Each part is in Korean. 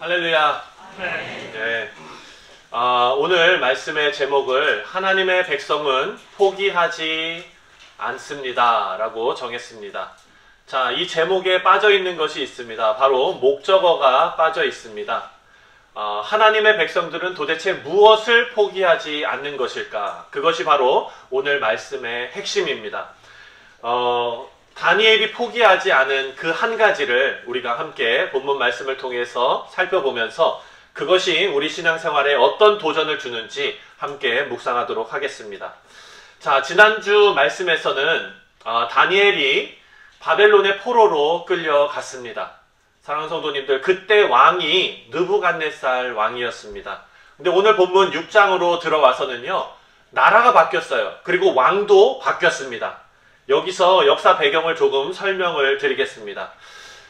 할렐루야. 네. 오늘 말씀의 제목을 하나님의 백성은 포기하지 않습니다 라고 정했습니다. 자, 이 제목에 빠져 있는 것이 있습니다. 바로 목적어가 빠져 있습니다. 하나님의 백성들은 도대체 무엇을 포기하지 않는 것일까? 그것이 바로 오늘 말씀의 핵심입니다. 다니엘이 포기하지 않은 그 한 가지를 우리가 함께 본문 말씀을 통해서 살펴보면서 그것이 우리 신앙생활에 어떤 도전을 주는지 함께 묵상하도록 하겠습니다. 자, 지난주 말씀에서는 다니엘이 바벨론의 포로로 끌려갔습니다. 사랑하는 성도님들, 그때 왕이 느부갓네살 왕이었습니다. 근데 오늘 본문 6장으로 들어와서는요, 나라가 바뀌었어요. 그리고 왕도 바뀌었습니다. 여기서 역사 배경을 조금 설명을 드리겠습니다.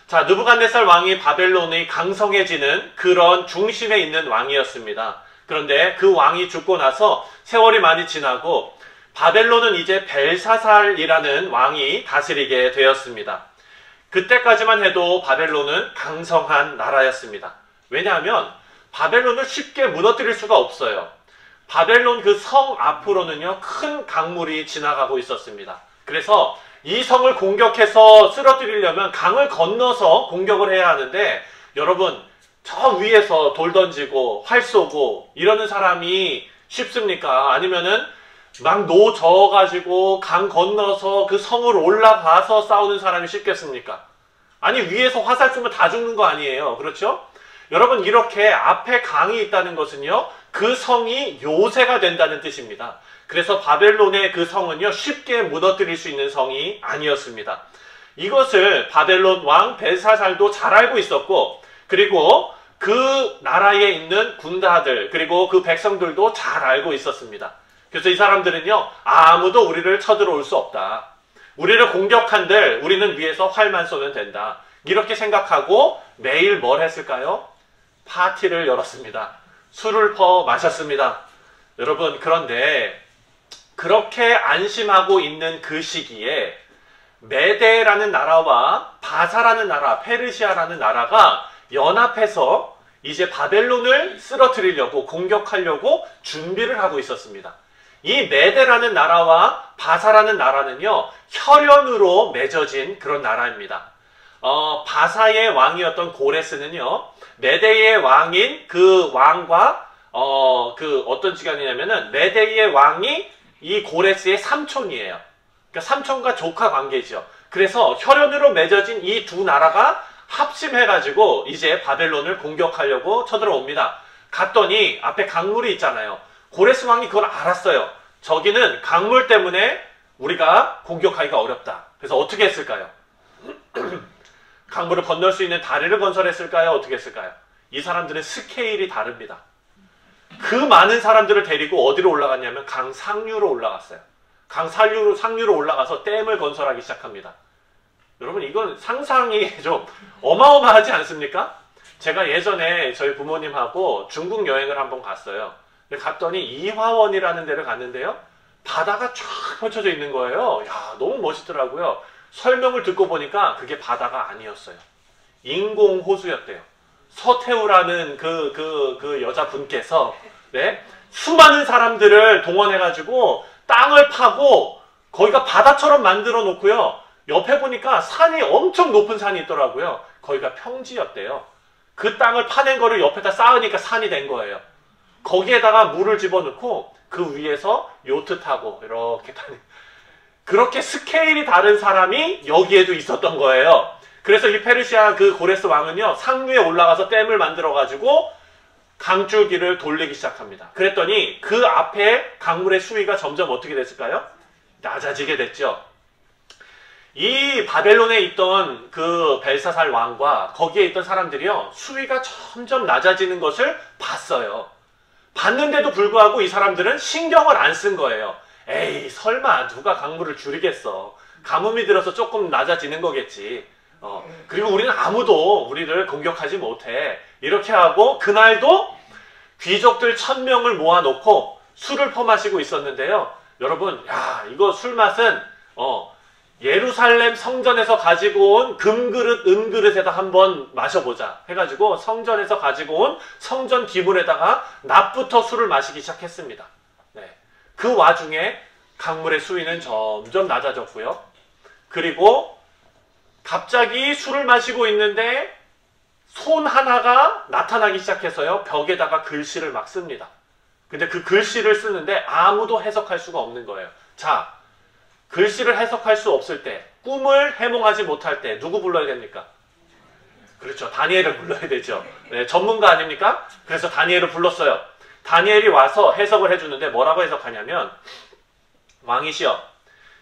자, 느부갓네살 왕이 바벨론이 강성해지는 그런 중심에 있는 왕이었습니다. 그런데 그 왕이 죽고 나서 세월이 많이 지나고 바벨론은 이제 벨사살이라는 왕이 다스리게 되었습니다. 그때까지만 해도 바벨론은 강성한 나라였습니다. 왜냐하면 바벨론을 쉽게 무너뜨릴 수가 없어요. 바벨론 그 성 앞으로는요, 큰 강물이 지나가고 있었습니다. 그래서 이 성을 공격해서 쓰러뜨리려면 강을 건너서 공격을 해야 하는데, 여러분, 저 위에서 돌 던지고 활 쏘고 이러는 사람이 쉽습니까? 아니면은 막 노 저어가지고 강 건너서 그 성을 올라가서 싸우는 사람이 쉽겠습니까? 아니, 위에서 화살 쏘면 다 죽는 거 아니에요. 그렇죠? 여러분, 이렇게 앞에 강이 있다는 것은요, 그 성이 요새가 된다는 뜻입니다. 그래서 바벨론의 그 성은요, 쉽게 무너뜨릴 수 있는 성이 아니었습니다. 이것을 바벨론 왕 벨사살도 잘 알고 있었고, 그리고 그 나라에 있는 군다들, 그리고 그 백성들도 잘 알고 있었습니다. 그래서 이 사람들은요, 아무도 우리를 쳐들어올 수 없다. 우리를 공격한들 우리는 위에서 활만 쏘면 된다. 이렇게 생각하고 매일 뭘 했을까요? 파티를 열었습니다. 술을 퍼 마셨습니다. 여러분, 그런데 그렇게 안심하고 있는 그 시기에 메데라는 나라와 바사라는 나라, 페르시아라는 나라가 연합해서 이제 바벨론을 쓰러뜨리려고, 공격하려고 준비를 하고 있었습니다. 이 메데라는 나라와 바사라는 나라는요, 혈연으로 맺어진 그런 나라입니다. 바사의 왕이었던 고레스는요, 메데의 왕인 그 왕과 어떤 지간이냐면은 메데의 왕이 이 고레스의 삼촌이에요. 그러니까 삼촌과 조카 관계죠. 그래서 혈연으로 맺어진 이 두 나라가 합심해가지고 이제 바벨론을 공격하려고 쳐들어옵니다. 갔더니 앞에 강물이 있잖아요. 고레스 왕이 그걸 알았어요. 저기는 강물 때문에 우리가 공격하기가 어렵다. 그래서 어떻게 했을까요? 강물을 건널 수 있는 다리를 건설했을까요? 어떻게 했을까요? 이 사람들은 스케일이 다릅니다. 그 많은 사람들을 데리고 어디로 올라갔냐면 강 상류로 올라갔어요. 강 상류로 올라가서 댐을 건설하기 시작합니다. 여러분, 이건 상상이 좀 어마어마하지 않습니까? 제가 예전에 저희 부모님하고 중국 여행을 한번 갔어요. 갔더니 이화원이라는 데를 갔는데요, 바다가 쫙 펼쳐져 있는 거예요. 야, 너무 멋있더라고요. 설명을 듣고 보니까 그게 바다가 아니었어요. 인공호수였대요. 서태우라는 그 여자분께서, 네, 수많은 사람들을 동원해가지고 땅을 파고 거기가 바다처럼 만들어 놓고요, 옆에 보니까 산이 엄청 높은 산이 있더라고요. 거기가 평지였대요. 그 땅을 파낸 거를 옆에다 쌓으니까 산이 된 거예요. 거기에다가 물을 집어넣고 그 위에서 요트 타고 이렇게 그렇게 스케일이 다른 사람이 여기에도 있었던 거예요. 그래서 이 페르시아 그 고레스 왕은요, 상류에 올라가서 댐을 만들어가지고 강줄기를 돌리기 시작합니다. 그랬더니 그 앞에 강물의 수위가 점점 어떻게 됐을까요? 낮아지게 됐죠. 이 바벨론에 있던 그 벨사살 왕과 거기에 있던 사람들이요, 수위가 점점 낮아지는 것을 봤어요. 봤는데도 불구하고 이 사람들은 신경을 안 쓴 거예요. 에이, 설마 누가 강물을 줄이겠어. 가뭄이 들어서 조금 낮아지는 거겠지. 그리고 우리는 아무도 우리를 공격하지 못해. 이렇게 하고 그날도 귀족들 1000명을 모아놓고 술을 퍼마시고 있었는데요. 여러분, 야, 이거 술 맛은 예루살렘 성전에서 가지고 온 금그릇, 은그릇에다 한번 마셔보자 해가지고 성전에서 가지고 온 성전 기물에다가 낮부터 술을 마시기 시작했습니다. 네. 그 와중에 강물의 수위는 점점 낮아졌고요. 그리고 갑자기 술을 마시고 있는데 손 하나가 나타나기 시작해서요. 벽에다가 글씨를 막 씁니다. 근데 그 글씨를 쓰는데 아무도 해석할 수가 없는 거예요. 자, 글씨를 해석할 수 없을 때, 꿈을 해몽하지 못할 때 누구 불러야 됩니까? 그렇죠. 다니엘을 불러야 되죠. 네, 전문가 아닙니까? 그래서 다니엘을 불렀어요. 다니엘이 와서 해석을 해주는데 뭐라고 해석하냐면, 왕이시여,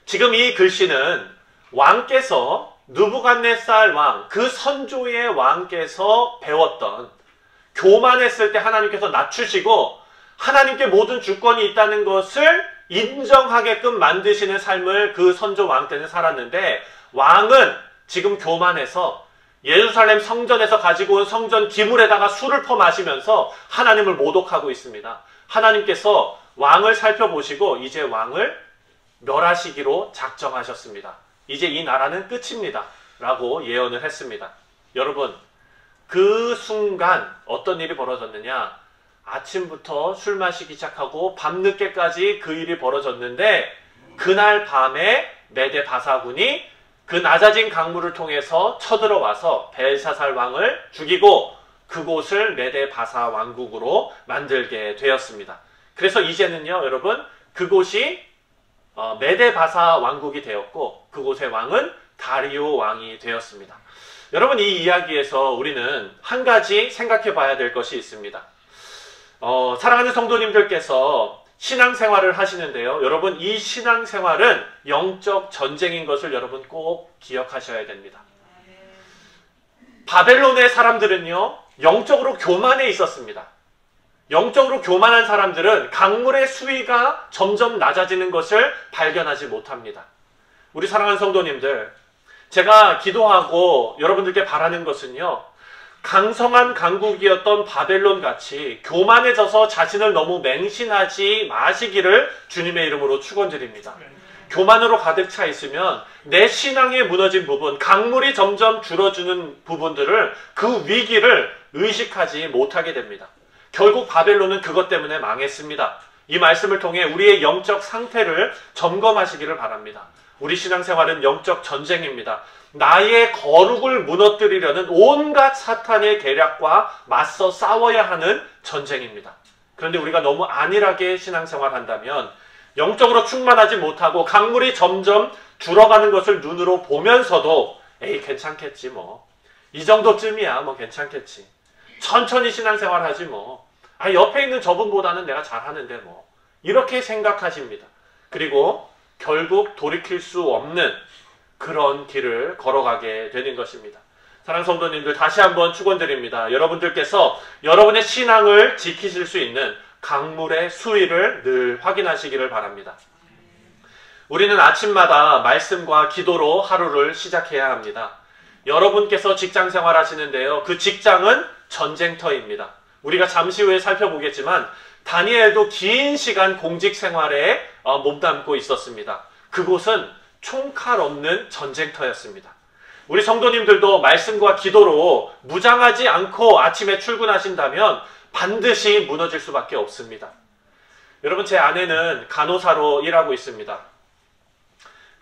지금 이 글씨는 왕께서 느부갓네살 왕, 그 선조의 왕께서 배웠던, 교만했을 때 하나님께서 낮추시고 하나님께 모든 주권이 있다는 것을 인정하게끔 만드시는 삶을 그 선조 왕 때는 살았는데, 왕은 지금 교만해서 예루살렘 성전에서 가지고 온 성전 기물에다가 술을 퍼마시면서 하나님을 모독하고 있습니다. 하나님께서 왕을 살펴보시고 이제 왕을 멸하시기로 작정하셨습니다. 이제 이 나라는 끝입니다. 라고 예언을 했습니다. 여러분, 그 순간 어떤 일이 벌어졌느냐? 아침부터 술 마시기 시작하고 밤늦게까지 그 일이 벌어졌는데, 그날 밤에 메데 바사군이 그 낮아진 강물을 통해서 쳐들어와서 벨사살 왕을 죽이고 그곳을 메데 바사 왕국으로 만들게 되었습니다. 그래서 이제는요, 여러분, 그곳이 메데 바사 왕국이 되었고 그곳의 왕은 다리오 왕이 되었습니다. 여러분, 이 이야기에서 우리는 한 가지 생각해 봐야 될 것이 있습니다. 사랑하는 성도님들께서 신앙생활을 하시는데요. 여러분, 이 신앙생활은 영적 전쟁인 것을 여러분 꼭 기억하셔야 됩니다. 바벨론의 사람들은요, 영적으로 교만해 있었습니다. 영적으로 교만한 사람들은 강물의 수위가 점점 낮아지는 것을 발견하지 못합니다. 우리 사랑하는 성도님들, 제가 기도하고 여러분들께 바라는 것은요, 강성한 강국이었던 바벨론 같이 교만해져서 자신을 너무 맹신하지 마시기를 주님의 이름으로 축원드립니다. 교만으로 가득 차 있으면 내 신앙에 무너진 부분, 강물이 점점 줄어드는 부분들을, 그 위기를 의식하지 못하게 됩니다. 결국 바벨론은 그것 때문에 망했습니다. 이 말씀을 통해 우리의 영적 상태를 점검하시기를 바랍니다. 우리 신앙생활은 영적 전쟁입니다. 나의 거룩을 무너뜨리려는 온갖 사탄의 계략과 맞서 싸워야 하는 전쟁입니다. 그런데 우리가 너무 안일하게 신앙생활 한다면 영적으로 충만하지 못하고 강물이 점점 줄어가는 것을 눈으로 보면서도 에이, 괜찮겠지 뭐. 이 정도쯤이야 뭐 괜찮겠지. 천천히 신앙생활 하지 뭐. 아, 옆에 있는 저분보다는 내가 잘하는데 뭐. 이렇게 생각하십니다. 그리고 결국 돌이킬 수 없는 그런 길을 걸어가게 되는 것입니다. 사랑하는 성도님들, 다시 한번 축원드립니다. 여러분들께서 여러분의 신앙을 지키실 수 있는 강물의 수위를 늘 확인하시기를 바랍니다. 우리는 아침마다 말씀과 기도로 하루를 시작해야 합니다. 여러분께서 직장 생활 하시는데요, 그 직장은 전쟁터입니다. 우리가 잠시 후에 살펴보겠지만 다니엘도 긴 시간 공직 생활에 몸담고 있었습니다. 그곳은 총칼 없는 전쟁터였습니다. 우리 성도님들도 말씀과 기도로 무장하지 않고 아침에 출근하신다면 반드시 무너질 수밖에 없습니다. 여러분, 제 아내는 간호사로 일하고 있습니다.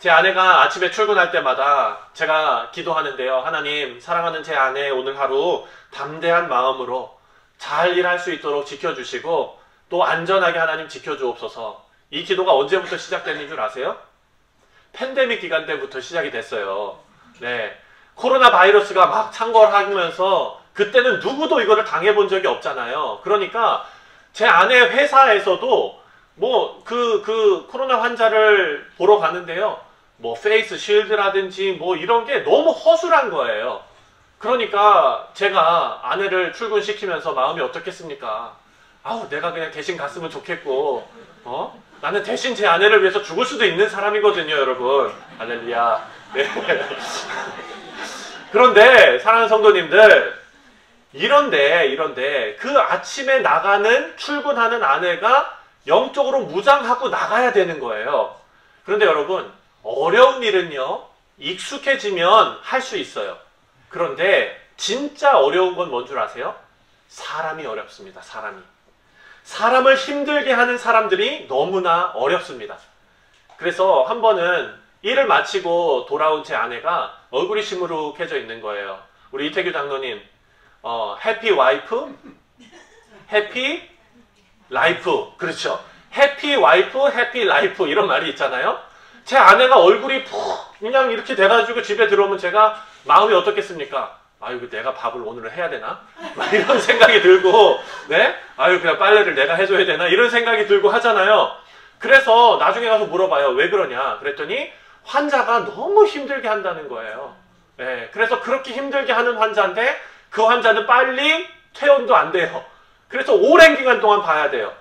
제 아내가 아침에 출근할 때마다 제가 기도하는데요. 하나님, 사랑하는 제 아내 오늘 하루 담대한 마음으로 잘 일할 수 있도록 지켜주시고 또 안전하게 하나님 지켜주옵소서. 이 기도가 언제부터 시작되는 줄 아세요? 팬데믹 기간 때부터 시작이 됐어요. 네, 코로나 바이러스가 막 창궐하면서 그때는 누구도 이거를 당해본 적이 없잖아요. 그러니까 제 아내 회사에서도 뭐 그 코로나 환자를 보러 가는데요, 뭐 페이스 쉴드라든지 뭐 이런 게 너무 허술한 거예요. 그러니까 제가 아내를 출근시키면서 마음이 어떻겠습니까? 아우, 내가 그냥 대신 갔으면 좋겠고, 나는 대신 제 아내를 위해서 죽을 수도 있는 사람이거든요, 여러분. 할렐루야. 네. 그런데 사랑하는 성도님들, 이런데 그 아침에 출근하는 아내가 영적으로 무장하고 나가야 되는 거예요. 그런데 여러분, 어려운 일은요, 익숙해지면 할 수 있어요. 그런데 진짜 어려운 건 뭔 줄 아세요? 사람이 어렵습니다. 사람을 힘들게 하는 사람들이 너무나 어렵습니다. 그래서 한 번은 일을 마치고 돌아온 제 아내가 얼굴이 시무룩해져 있는 거예요. 우리 이태규 장로님, 해피 와이프, 해피 라이프. 그렇죠. 해피 와이프, 해피 라이프 이런 말이 있잖아요. 제 아내가 얼굴이 푹 그냥 이렇게 돼가지고 집에 들어오면 제가 마음이 어떻겠습니까? 아유, 내가 밥을 오늘 해야 되나? 막 이런 생각이 들고, 네? 아유, 그냥 빨래를 내가 해줘야 되나? 이런 생각이 들고 하잖아요. 그래서 나중에 가서 물어봐요. 왜 그러냐? 그랬더니 환자가 너무 힘들게 한다는 거예요. 네, 그래서 그렇게 힘들게 하는 환자인데 그 환자는 빨리 퇴원도 안 돼요. 그래서 오랜 기간 동안 봐야 돼요.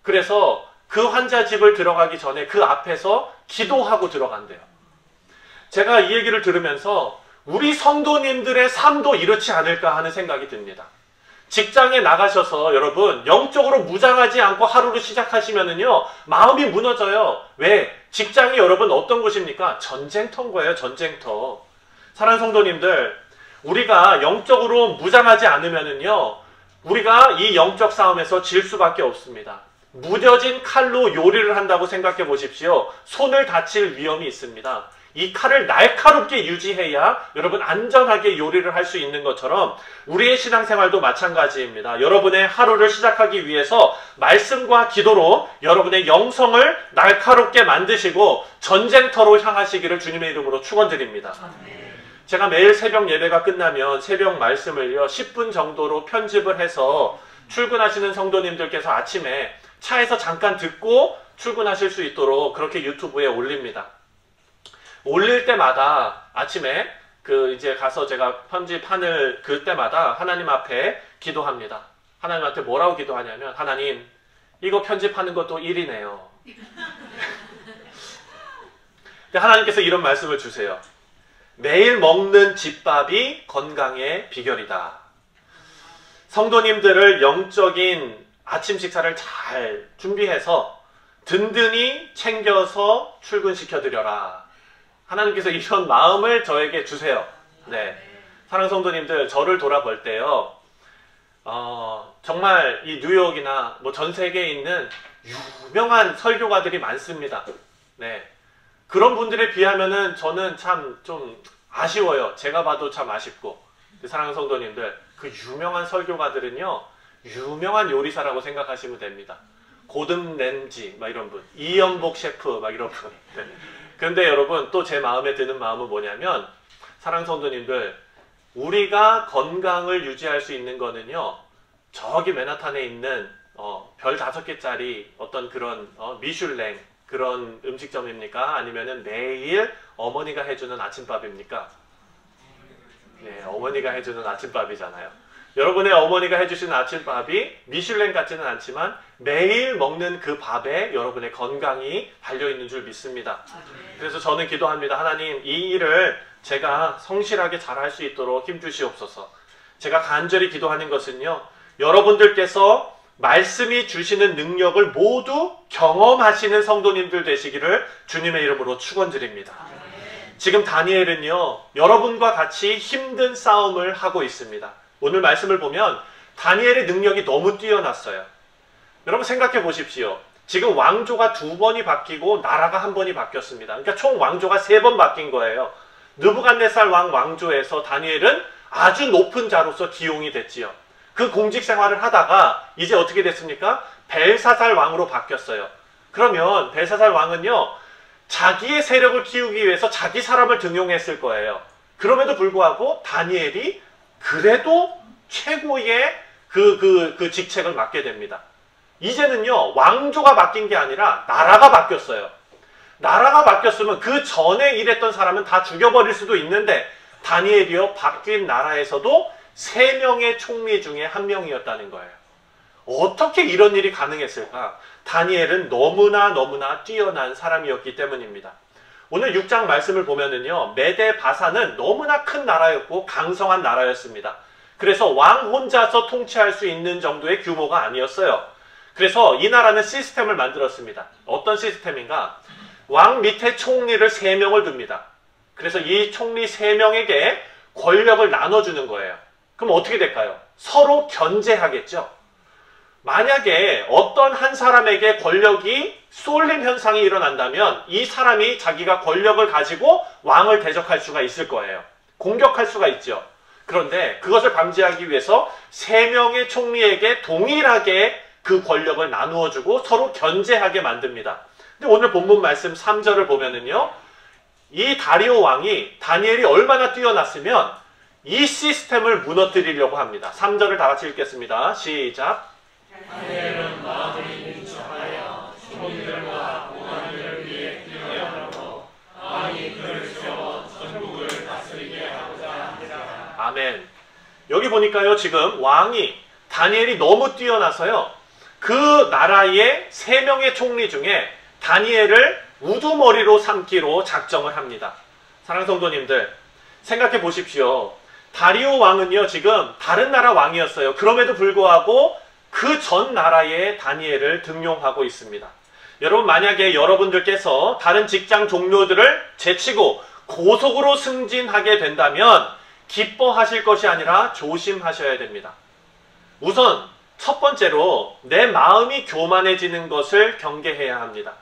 그래서 그 환자 집을 들어가기 전에 그 앞에서 기도하고 들어간대요. 제가 이 얘기를 들으면서 우리 성도님들의 삶도 이렇지 않을까 하는 생각이 듭니다. 직장에 나가셔서 여러분 영적으로 무장하지 않고 하루를 시작하시면은요 마음이 무너져요. 왜? 직장이 여러분 어떤 곳입니까? 전쟁터인 거예요. 전쟁터. 사랑하는 성도님들, 우리가 영적으로 무장하지 않으면은요 우리가 이 영적 싸움에서 질 수밖에 없습니다. 무뎌진 칼로 요리를 한다고 생각해 보십시오. 손을 다칠 위험이 있습니다. 이 칼을 날카롭게 유지해야 여러분 안전하게 요리를 할 수 있는 것처럼 우리의 신앙생활도 마찬가지입니다. 여러분의 하루를 시작하기 위해서 말씀과 기도로 여러분의 영성을 날카롭게 만드시고 전쟁터로 향하시기를 주님의 이름으로 축원드립니다. 제가 매일 새벽 예배가 끝나면 새벽 말씀을요 10분 정도로 편집을 해서 출근하시는 성도님들께서 아침에 차에서 잠깐 듣고 출근하실 수 있도록 그렇게 유튜브에 올립니다. 올릴 때마다 아침에 이제 가서 제가 편집하는 그때마다 하나님 앞에 기도합니다. 하나님한테 뭐라고 기도하냐면, 하나님, 이거 편집하는 것도 일이네요. 하나님께서 이런 말씀을 주세요. 매일 먹는 집밥이 건강의 비결이다. 성도님들을 영적인 아침 식사를 잘 준비해서 든든히 챙겨서 출근시켜드려라. 하나님께서 이런 마음을 저에게 주세요. 네. 사랑하는 성도님들, 저를 돌아볼 때요, 정말 이 뉴욕이나 뭐 전 세계에 있는 유명한 설교가들이 많습니다. 네. 그런 분들에 비하면은 저는 참 좀 아쉬워요. 제가 봐도 참 아쉽고. 사랑하는 성도님들, 그 유명한 설교가들은요, 유명한 요리사라고 생각하시면 됩니다. 고든 램지, 막 이런 분. 이연복 셰프, 막 이런 분. 네. 그런데 여러분, 또 제 마음에 드는 마음은 뭐냐면, 사랑하는 성도님들, 우리가 건강을 유지할 수 있는 거는요, 저기 맨하탄에 있는 별 5개짜리 어떤 그런 미슐랭 그런 음식점입니까? 아니면은 매일 어머니가 해주는 아침밥입니까? 네, 어머니가 해주는 아침밥이잖아요. 여러분의 어머니가 해주시는 아침밥이 미슐랭 같지는 않지만 매일 먹는 그 밥에 여러분의 건강이 달려있는 줄 믿습니다. 그래서 저는 기도합니다. 하나님, 이 일을 제가 성실하게 잘할 수 있도록 힘주시옵소서. 제가 간절히 기도하는 것은요, 여러분들께서 말씀이 주시는 능력을 모두 경험하시는 성도님들 되시기를 주님의 이름으로 축원드립니다. 지금 다니엘은요, 여러분과 같이 힘든 싸움을 하고 있습니다. 오늘 말씀을 보면 다니엘의 능력이 너무 뛰어났어요. 여러분 생각해 보십시오. 지금 왕조가 2번이 바뀌고 나라가 1번이 바뀌었습니다. 그러니까 총 왕조가 3번 바뀐 거예요. 느부갓네살 왕조에서 다니엘은 아주 높은 자로서 기용이 됐지요. 그 공직 생활을 하다가 이제 어떻게 됐습니까? 벨사살 왕으로 바뀌었어요. 그러면 벨사살 왕은요, 자기의 세력을 키우기 위해서 자기 사람을 등용했을 거예요. 그럼에도 불구하고 다니엘이 그래도 최고의 그 직책을 맡게 됩니다. 이제는요, 왕조가 바뀐 게 아니라 나라가 바뀌었어요. 나라가 바뀌었으면 그 전에 일했던 사람은 다 죽여버릴 수도 있는데 다니엘이요, 바뀐 나라에서도 3명의 총리 중에 1명이었다는 거예요. 어떻게 이런 일이 가능했을까? 다니엘은 너무나 뛰어난 사람이었기 때문입니다. 오늘 6장 말씀을 보면은요, 메데 바사는 너무나 큰 나라였고 강성한 나라였습니다. 그래서 왕 혼자서 통치할 수 있는 정도의 규모가 아니었어요. 그래서 이 나라는 시스템을 만들었습니다. 어떤 시스템인가? 왕 밑에 총리를 3명을 둡니다. 그래서 이 총리 3명에게 권력을 나눠주는 거예요. 그럼 어떻게 될까요? 서로 견제하겠죠. 만약에 어떤 한 사람에게 권력이 쏠림 현상이 일어난다면 이 사람이 자기가 권력을 가지고 왕을 대적할 수가 있을 거예요. 공격할 수가 있죠. 그런데 그것을 방지하기 위해서 3명의 총리에게 동일하게 그 권력을 나누어주고 서로 견제하게 만듭니다. 근데 오늘 본문 말씀 3절을 보면은요, 이 다리오 왕이 다니엘이 얼마나 뛰어났으면 이 시스템을 무너뜨리려고 합니다. 3절을 다 같이 읽겠습니다. 시작. 다니엘은 마음을 인척하여 주민들과 고관들을 위해 뛰어나고 왕이 그를 세워 전국을 다스리게 하고자 합니다. 아멘. 여기 보니까요, 지금 왕이 다니엘이 너무 뛰어나서요, 그 나라의 3명의 총리 중에 다니엘을 우두머리로 삼기로 작정을 합니다. 사랑하는 성도님들, 생각해 보십시오. 다리오 왕은요, 지금 다른 나라 왕이었어요. 그럼에도 불구하고 그 전 나라의 다니엘을 등용하고 있습니다. 여러분, 만약에 여러분들께서 다른 직장 동료들을 제치고 고속으로 승진하게 된다면 기뻐하실 것이 아니라 조심하셔야 됩니다. 우선 첫 번째로 내 마음이 교만해지는 것을 경계해야 합니다.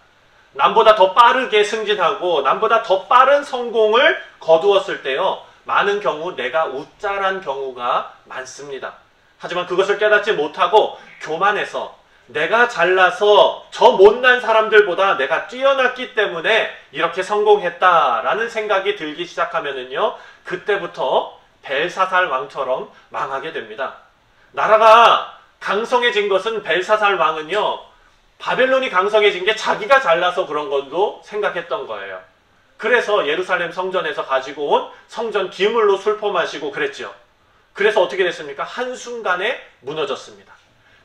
남보다 더 빠르게 승진하고 남보다 더 빠른 성공을 거두었을 때요, 많은 경우 내가 웃잘한 경우가 많습니다. 하지만 그것을 깨닫지 못하고 교만해서 내가 잘나서 저 못난 사람들보다 내가 뛰어났기 때문에 이렇게 성공했다라는 생각이 들기 시작하면은요, 그때부터 벨사살 왕처럼 망하게 됩니다. 나라가 강성해진 것은 벨사살 왕은요, 바벨론이 강성해진 게 자기가 잘나서 그런 것도 생각했던 거예요. 그래서 예루살렘 성전에서 가지고 온 성전 기물로 술 퍼마시고 그랬죠. 그래서 어떻게 됐습니까? 한순간에 무너졌습니다.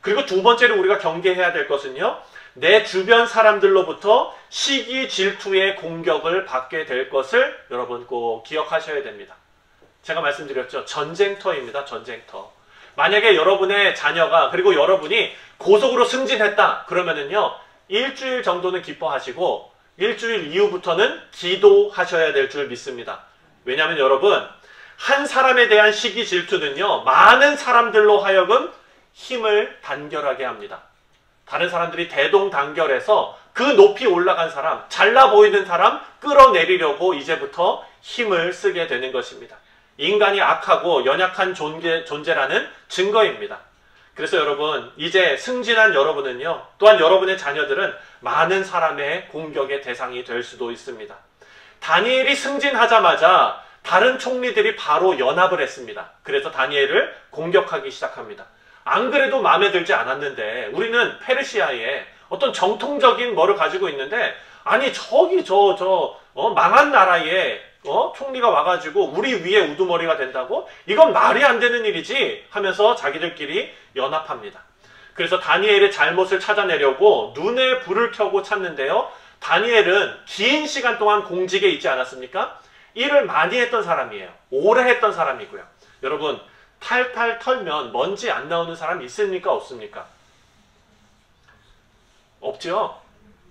그리고 두 번째로 우리가 경계해야 될 것은요, 내 주변 사람들로부터 시기 질투의 공격을 받게 될 것을 여러분 꼭 기억하셔야 됩니다. 제가 말씀드렸죠. 전쟁터입니다. 전쟁터. 만약에 여러분의 자녀가, 그리고 여러분이 고속으로 승진했다 그러면은요, 일주일 정도는 기뻐하시고 일주일 이후부터는 기도하셔야 될 줄 믿습니다. 왜냐하면 여러분, 한 사람에 대한 시기 질투는요, 많은 사람들로 하여금 힘을 단결하게 합니다. 다른 사람들이 대동단결해서 그 높이 올라간 사람, 잘나 보이는 사람 끌어내리려고 이제부터 힘을 쓰게 되는 것입니다. 인간이 악하고 연약한 존재라는 증거입니다. 그래서 여러분, 이제 승진한 여러분은요, 또한 여러분의 자녀들은 많은 사람의 공격의 대상이 될 수도 있습니다. 다니엘이 승진하자마자 다른 총리들이 바로 연합을 했습니다. 그래서 다니엘을 공격하기 시작합니다. 안 그래도 마음에 들지 않았는데 우리는 페르시아에 어떤 정통적인 뭐를 가지고 있는데, 아니 저기 망한 나라에 총리가 와가지고 우리 위에 우두머리가 된다고? 이건 말이 안 되는 일이지 하면서 자기들끼리 연합합니다. 그래서 다니엘의 잘못을 찾아내려고 눈에 불을 켜고 찾는데요, 다니엘은 긴 시간 동안 공직에 있지 않았습니까? 일을 많이 했던 사람이에요. 오래 했던 사람이고요. 여러분, 탈탈 털면 먼지 안 나오는 사람 있습니까? 없습니까? 없죠?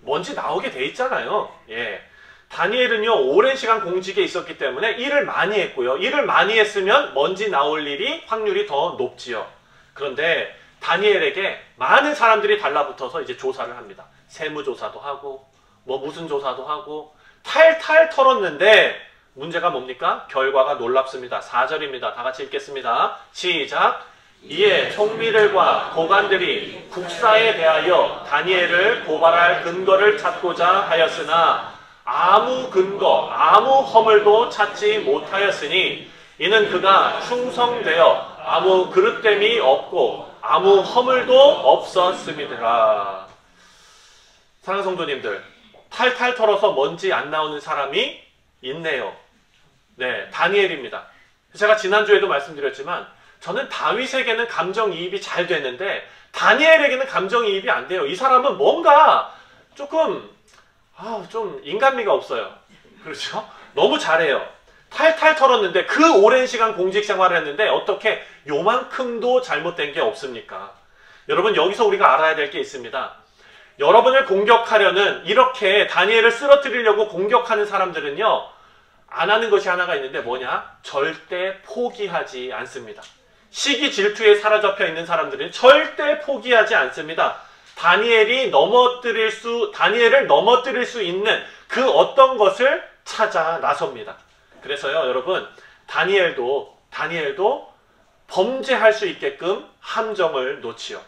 먼지 나오게 돼 있잖아요. 예. 다니엘은요, 오랜 시간 공직에 있었기 때문에 일을 많이 했고요. 일을 많이 했으면 먼지 나올 일이 확률이 더 높지요. 그런데 다니엘에게 많은 사람들이 달라붙어서 이제 조사를 합니다. 세무조사도 하고 무슨 조사도 하고 탈탈 털었는데 문제가 뭡니까? 결과가 놀랍습니다. 4절입니다. 다 같이 읽겠습니다. 시작. 이에 총리들과 고관들이 국사에 대하여 다니엘을 고발할 근거를 찾고자 하였으나 아무 근거, 아무 허물도 찾지 못하였으니 이는 그가 충성되어 아무 그릇됨이 없고 아무 허물도 없었음이더라. 사랑하는 성도님들, 탈탈 털어서 먼지 안 나오는 사람이 있네요. 네, 다니엘입니다. 제가 지난주에도 말씀드렸지만 저는 다윗에게는 감정이입이 잘 되는데 다니엘에게는 감정이입이 안 돼요. 이 사람은 뭔가 조금 좀 인간미가 없어요. 그렇죠? 너무 잘해요. 탈탈 털었는데 그 오랜 시간 공직 생활을 했는데 어떻게 요만큼도 잘못된 게 없습니까? 여러분, 여기서 우리가 알아야 될 게 있습니다. 여러분을 공격하려는, 이렇게 다니엘을 쓰러뜨리려고 공격하는 사람들은요, 안 하는 것이 하나가 있는데 뭐냐? 절대 포기하지 않습니다. 시기 질투에 사로잡혀 있는 사람들은 절대 포기하지 않습니다. 다니엘을 넘어뜨릴 수 있는 그 어떤 것을 찾아 나섭니다. 그래서요, 여러분, 다니엘도 범죄할 수 있게끔 함정을 놓지요.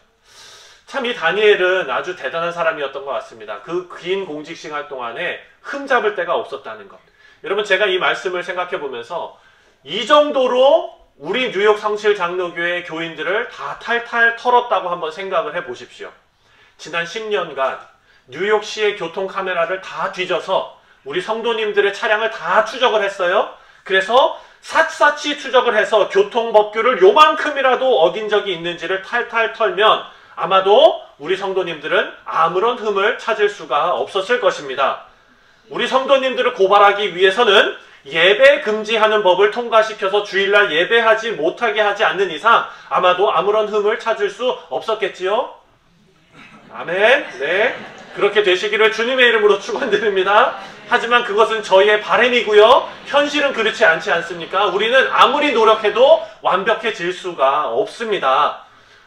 참 이 다니엘은 아주 대단한 사람이었던 것 같습니다. 그 긴 공직 생활 동안에 흠잡을 데가 없었다는 것. 여러분, 제가 이 말씀을 생각해 보면서 이 정도로 우리 뉴욕 성실 장로교회 교인들을 다 탈탈 털었다고 한번 생각을 해 보십시오. 지난 10년간 뉴욕시의 교통 카메라를 다 뒤져서 우리 성도님들의 차량을 다 추적을 했어요. 그래서 샅샅이 추적을 해서 교통법규를 요만큼이라도 어긴 적이 있는지를 탈탈 털면 아마도 우리 성도님들은 아무런 흠을 찾을 수가 없었을 것입니다. 우리 성도님들을 고발하기 위해서는 예배 금지하는 법을 통과시켜서 주일날 예배하지 못하게 하지 않는 이상 아마도 아무런 흠을 찾을 수 없었겠지요? 아멘. 네, 그렇게 되시기를 주님의 이름으로 축원드립니다. 하지만 그것은 저희의 바람이고요. 현실은 그렇지 않지 않습니까? 우리는 아무리 노력해도 완벽해질 수가 없습니다.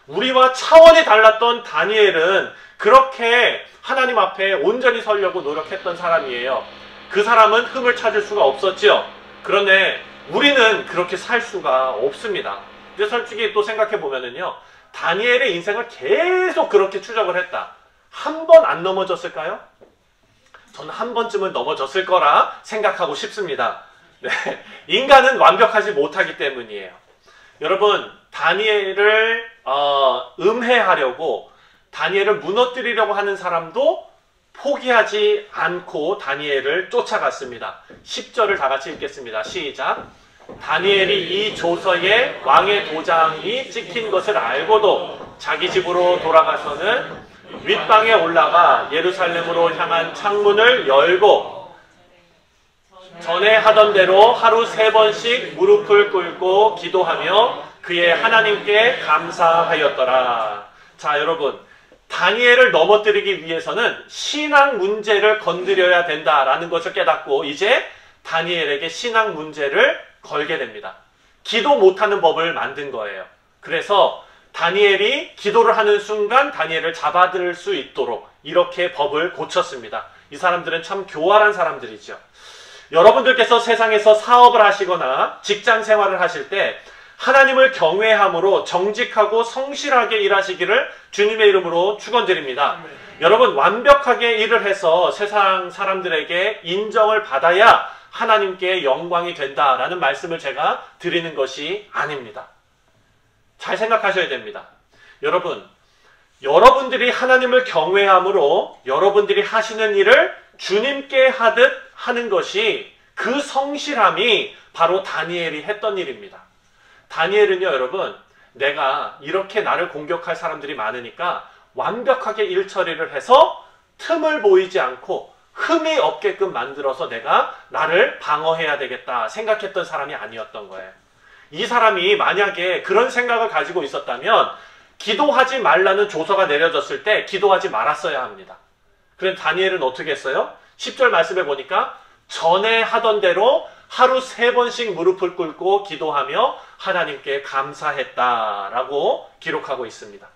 우리와 차원이 달랐던 다니엘은 그렇게 하나님 앞에 온전히 서려고 노력했던 사람이에요. 그 사람은 흠을 찾을 수가 없었지요. 그런데 우리는 그렇게 살 수가 없습니다. 근데 솔직히 또 생각해 보면은요, 다니엘의 인생을 계속 그렇게 추적을 했다. 한 번 안 넘어졌을까요? 저는 한 번쯤은 넘어졌을 거라 생각하고 싶습니다. 네, 인간은 완벽하지 못하기 때문이에요. 여러분, 다니엘을 음해하려고, 다니엘을 무너뜨리려고 하는 사람도 포기하지 않고 다니엘을 쫓아갔습니다. 10절을 다 같이 읽겠습니다. 시작. 다니엘이 이 조서에 왕의 도장이 찍힌 것을 알고도 자기 집으로 돌아가서는 윗방에 올라가 예루살렘으로 향한 창문을 열고 전에 하던 대로 하루 3번씩 무릎을 꿇고 기도하며 그의 하나님께 감사하였더라. 자, 여러분, 다니엘을 넘어뜨리기 위해서는 신앙 문제를 건드려야 된다라는 것을 깨닫고 이제 다니엘에게 신앙 문제를 걸게 됩니다. 기도 못하는 법을 만든 거예요. 그래서 다니엘이 기도를 하는 순간 다니엘을 잡아들 수 있도록 이렇게 법을 고쳤습니다. 이 사람들은 참 교활한 사람들이죠. 여러분들께서 세상에서 사업을 하시거나 직장 생활을 하실 때 하나님을 경외함으로 정직하고 성실하게 일하시기를 주님의 이름으로 축원드립니다. 여러분, 완벽하게 일을 해서 세상 사람들에게 인정을 받아야 하나님께 영광이 된다라는 말씀을 제가 드리는 것이 아닙니다. 잘 생각하셔야 됩니다. 여러분, 여러분들이 하나님을 경외함으로 여러분들이 하시는 일을 주님께 하듯 하는 것이, 그 성실함이 바로 다니엘이 했던 일입니다. 다니엘은요, 여러분, 내가 이렇게 나를 공격할 사람들이 많으니까 완벽하게 일 처리를 해서 틈을 보이지 않고 흠이 없게끔 만들어서 내가 나를 방어해야 되겠다 생각했던 사람이 아니었던 거예요. 이 사람이 만약에 그런 생각을 가지고 있었다면 기도하지 말라는 조서가 내려졌을 때 기도하지 말았어야 합니다. 그런데 다니엘은 어떻게 했어요? 10절 말씀에 보니까 전에 하던 대로 하루 3번씩 무릎을 꿇고 기도하며 하나님께 감사했다라고 기록하고 있습니다.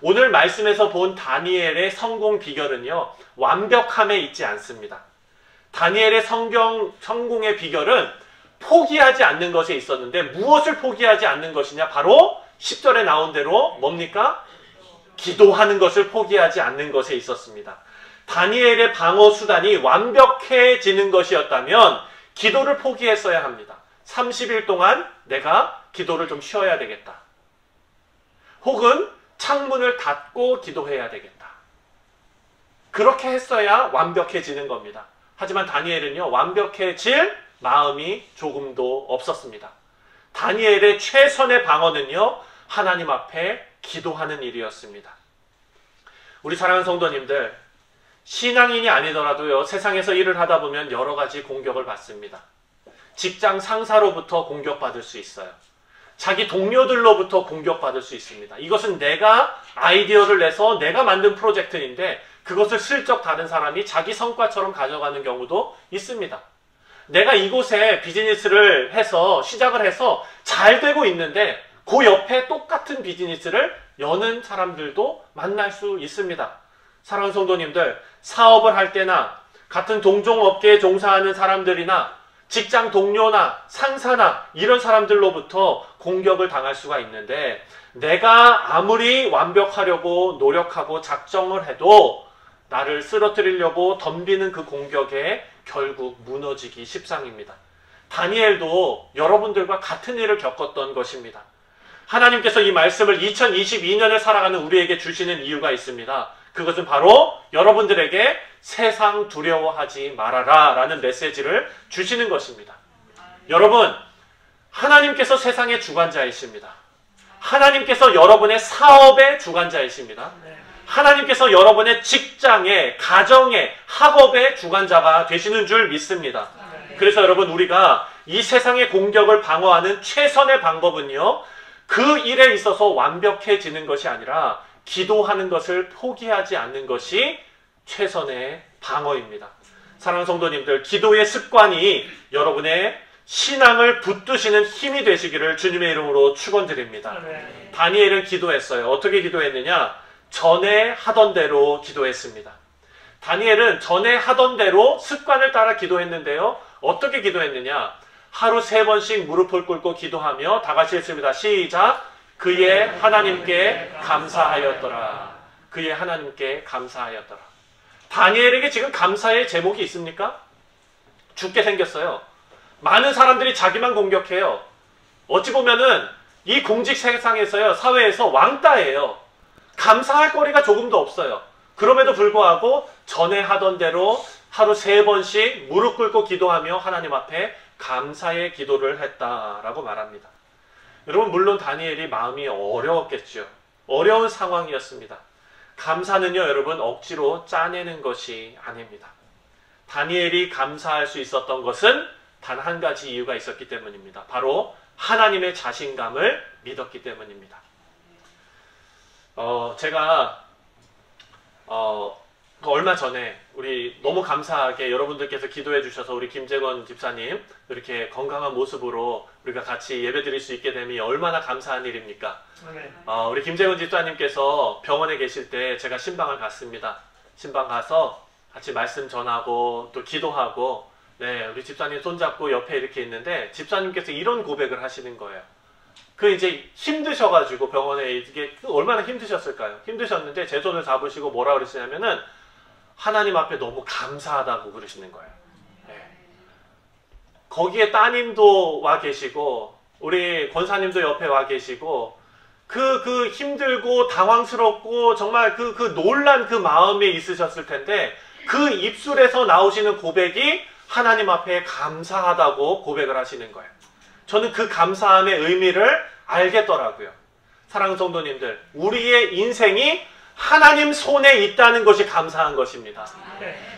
오늘 말씀에서 본 다니엘의 성공 비결은요, 완벽함에 있지 않습니다. 다니엘의 성공의 비결은 포기하지 않는 것에 있었는데 무엇을 포기하지 않는 것이냐? 바로 10절에 나온 대로 뭡니까? 기도하는 것을 포기하지 않는 것에 있었습니다. 다니엘의 방어 수단이 완벽해지는 것이었다면 기도를 포기했어야 합니다. 30일 동안 내가 기도를 좀 쉬어야 되겠다. 혹은 창문을 닫고 기도해야 되겠다. 그렇게 했어야 완벽해지는 겁니다. 하지만 다니엘은요, 완벽해질 마음이 조금도 없었습니다. 다니엘의 최선의 방어는요, 하나님 앞에 기도하는 일이었습니다. 우리 사랑하는 성도님들, 신앙인이 아니더라도요, 세상에서 일을 하다 보면 여러 가지 공격을 받습니다. 직장 상사로부터 공격받을 수 있어요. 자기 동료들로부터 공격받을 수 있습니다. 이것은 내가 아이디어를 내서 내가 만든 프로젝트인데 그것을 슬쩍 다른 사람이 자기 성과처럼 가져가는 경우도 있습니다. 내가 이곳에 비즈니스를 해서 시작을 해서 잘 되고 있는데 그 옆에 똑같은 비즈니스를 여는 사람들도 만날 수 있습니다. 사랑하는 성도님들, 사업을 할 때나 같은 동종업계에 종사하는 사람들이나 직장 동료나 상사나 이런 사람들로부터 공격을 당할 수가 있는데, 내가 아무리 완벽하려고 노력하고 작정을 해도 나를 쓰러뜨리려고 덤비는 그 공격에 결국 무너지기 십상입니다. 다니엘도 여러분들과 같은 일을 겪었던 것입니다. 하나님께서 이 말씀을 2022년을 살아가는 우리에게 주시는 이유가 있습니다. 그것은 바로 여러분들에게 세상 두려워하지 말아라 라는 메시지를 주시는 것입니다. 여러분, 하나님께서 세상의 주관자이십니다. 하나님께서 여러분의 사업의 주관자이십니다. 하나님께서 여러분의 직장의, 가정의, 학업의 주관자가 되시는 줄 믿습니다. 그래서 여러분, 우리가 이 세상의 공격을 방어하는 최선의 방법은요, 그 일에 있어서 완벽해지는 것이 아니라 기도하는 것을 포기하지 않는 것이 최선의 방어입니다. 사랑하는 성도님들, 기도의 습관이 여러분의 신앙을 붙드시는 힘이 되시기를 주님의 이름으로 축원드립니다. 다니엘은 기도했어요. 어떻게 기도했느냐? 전에 하던 대로 기도했습니다. 다니엘은 전에 하던 대로 습관을 따라 기도했는데요. 어떻게 기도했느냐? 하루 3번씩 무릎을 꿇고 기도하며 다 같이 했습니다. 시작! 그의 하나님께 감사하였더라. 그의 하나님께 감사하였더라. 다니엘에게 지금 감사의 제목이 있습니까? 죽게 생겼어요. 많은 사람들이 자기만 공격해요. 어찌 보면은 이 공직 세상에서요, 사회에서 왕따예요. 감사할 거리가 조금도 없어요. 그럼에도 불구하고 전에 하던 대로 하루 3번씩 무릎 꿇고 기도하며 하나님 앞에 감사의 기도를 했다라고 말합니다. 여러분, 물론 다니엘이 마음이 어려웠겠죠. 어려운 상황이었습니다. 감사는요, 여러분, 억지로 짜내는 것이 아닙니다. 다니엘이 감사할 수 있었던 것은 단 한 가지 이유가 있었기 때문입니다. 바로 하나님의 자신감을 믿었기 때문입니다. 제가 얼마 전에 우리 너무 감사하게 여러분들께서 기도해 주셔서 우리 김재건 집사님 이렇게 건강한 모습으로 우리가 같이 예배 드릴 수 있게 되면 얼마나 감사한 일입니까? 우리 김재건 집사님께서 병원에 계실 때 제가 신방을 갔습니다. 신방 가서 같이 말씀 전하고 또 기도하고, 네, 우리 집사님 손잡고 옆에 이렇게 있는데 집사님께서 이런 고백을 하시는 거예요. 그 이제 힘드셔가지고 병원에 이게 얼마나 힘드셨을까요? 힘드셨는데 제 손을 잡으시고 뭐라 그러시냐면은 하나님 앞에 너무 감사하다고 그러시는 거예요. 네. 거기에 따님도 와 계시고 우리 권사님도 옆에 와 계시고 그 힘들고 당황스럽고 정말 그 놀란 그 마음이 있으셨을 텐데 그 입술에서 나오시는 고백이 하나님 앞에 감사하다고 고백을 하시는 거예요. 저는 그 감사함의 의미를 알겠더라고요. 사랑하는 성도님들, 우리의 인생이 하나님 손에 있다는 것이 감사한 것입니다.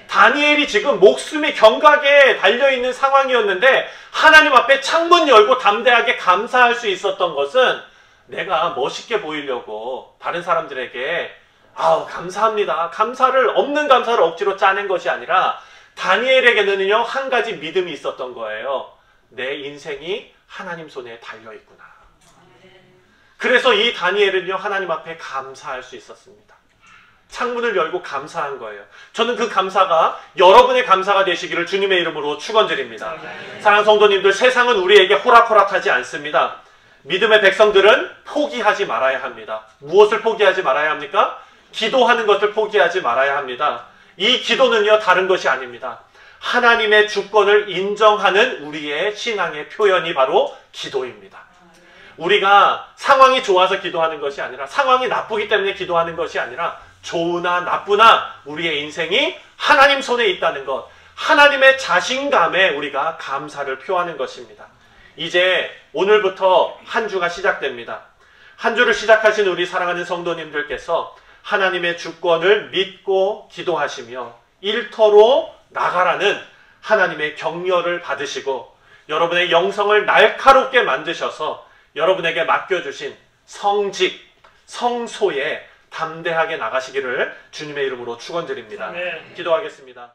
다니엘이 지금 목숨이 경각에 달려있는 상황이었는데 하나님 앞에 창문 열고 담대하게 감사할 수 있었던 것은 내가 멋있게 보이려고 다른 사람들에게 감사합니다. 없는 감사를 억지로 짜낸 것이 아니라 다니엘에게는요, 한 가지 믿음이 있었던 거예요. 내 인생이 하나님 손에 달려있구나. 그래서 이 다니엘은요, 하나님 앞에 감사할 수 있었습니다. 창문을 열고 감사한 거예요. 저는 그 감사가 여러분의 감사가 되시기를 주님의 이름으로 축원드립니다. 사랑하는 성도님들, 세상은 우리에게 호락호락하지 않습니다. 믿음의 백성들은 포기하지 말아야 합니다. 무엇을 포기하지 말아야 합니까? 기도하는 것을 포기하지 말아야 합니다. 이 기도는요, 다른 것이 아닙니다. 하나님의 주권을 인정하는 우리의 신앙의 표현이 바로 기도입니다. 우리가 상황이 좋아서 기도하는 것이 아니라, 상황이 나쁘기 때문에 기도하는 것이 아니라, 좋으나 나쁘나 우리의 인생이 하나님 손에 있다는 것, 하나님의 자신감에 우리가 감사를 표하는 것입니다. 이제 오늘부터 한 주가 시작됩니다. 한 주를 시작하신 우리 사랑하는 성도님들께서 하나님의 주권을 믿고 기도하시며 일터로 나가라는 하나님의 격려를 받으시고 여러분의 영성을 날카롭게 만드셔서 여러분에게 맡겨주신 성직, 성소에 담대하게 나가시기를 주님의 이름으로 축원드립니다. 아멘. 기도하겠습니다.